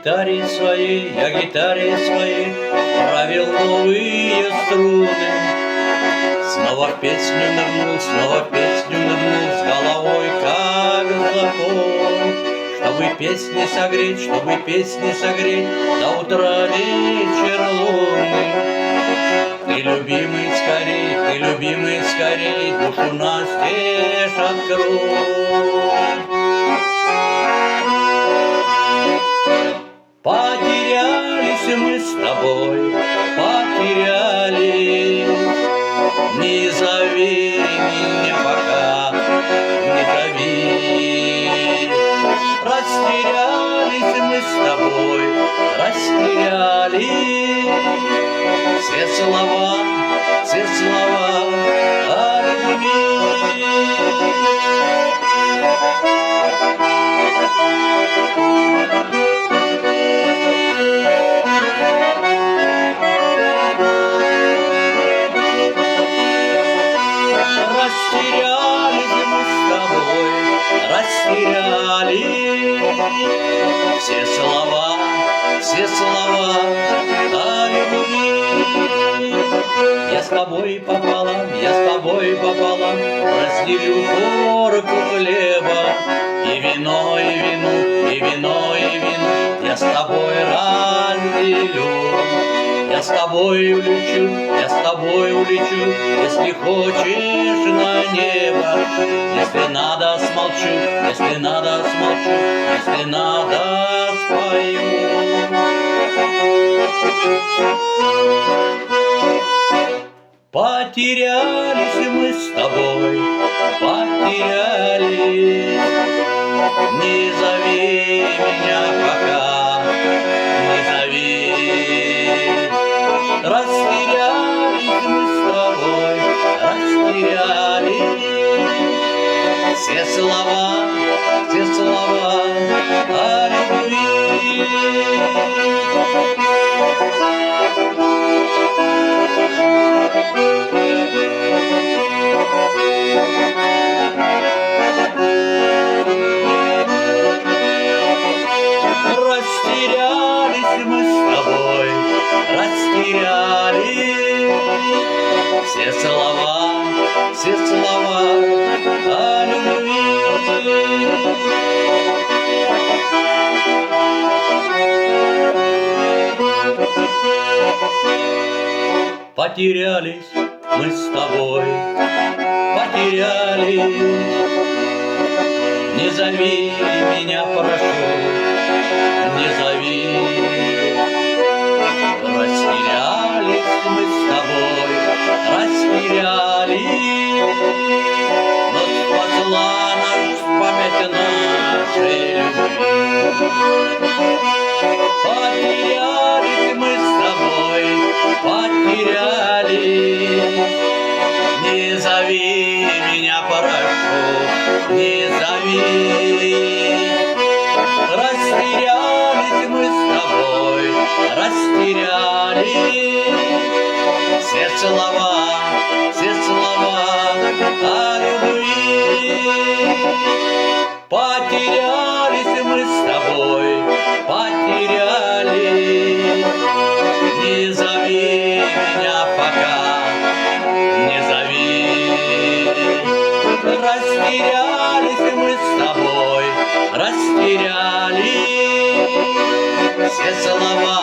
гитаре своей правил новые струны. Снова в песню нырнул, с головой как закон. Чтобы песни согреть до утра вечер лунный. Ты, любимый, скорей, душу настежь открой. Потерялись мы с тобой, потерялись. Не зови меня пока, не зови. Растерялись мы с тобой, растерялись. Все слова о любви. Растерялись мы с тобой, растерялись. Все слова о любви. Я с тобой пополам, разделю корку хлеба. И вино, я с тобой разделю. Я с тобой улечу, если хочешь на небо. Если надо смолчу, если надо спою. Потерялись мы с тобой, потерялись. Не зови меня пока, не зови. Растерялись мы с тобой, растерялись. Все слова о любви. Растерялись мы с тобой, растерялись. Все слова о любви. Потерялись мы с тобой, потерялись. Не зови меня, прошу, не зови. Растерялись мы с тобой, растерялись. Но спасла нас память нашей любви. Потерялись мы с тобой, потерялись. Не зови меня, прошу, не зови. Растерялись мы с тобой, растерялись. Все слова о любви. Потерялись мы с тобой, потерялись. Не зови меня пока, не зови. Растерялись мы с тобой, растерялись. Все слова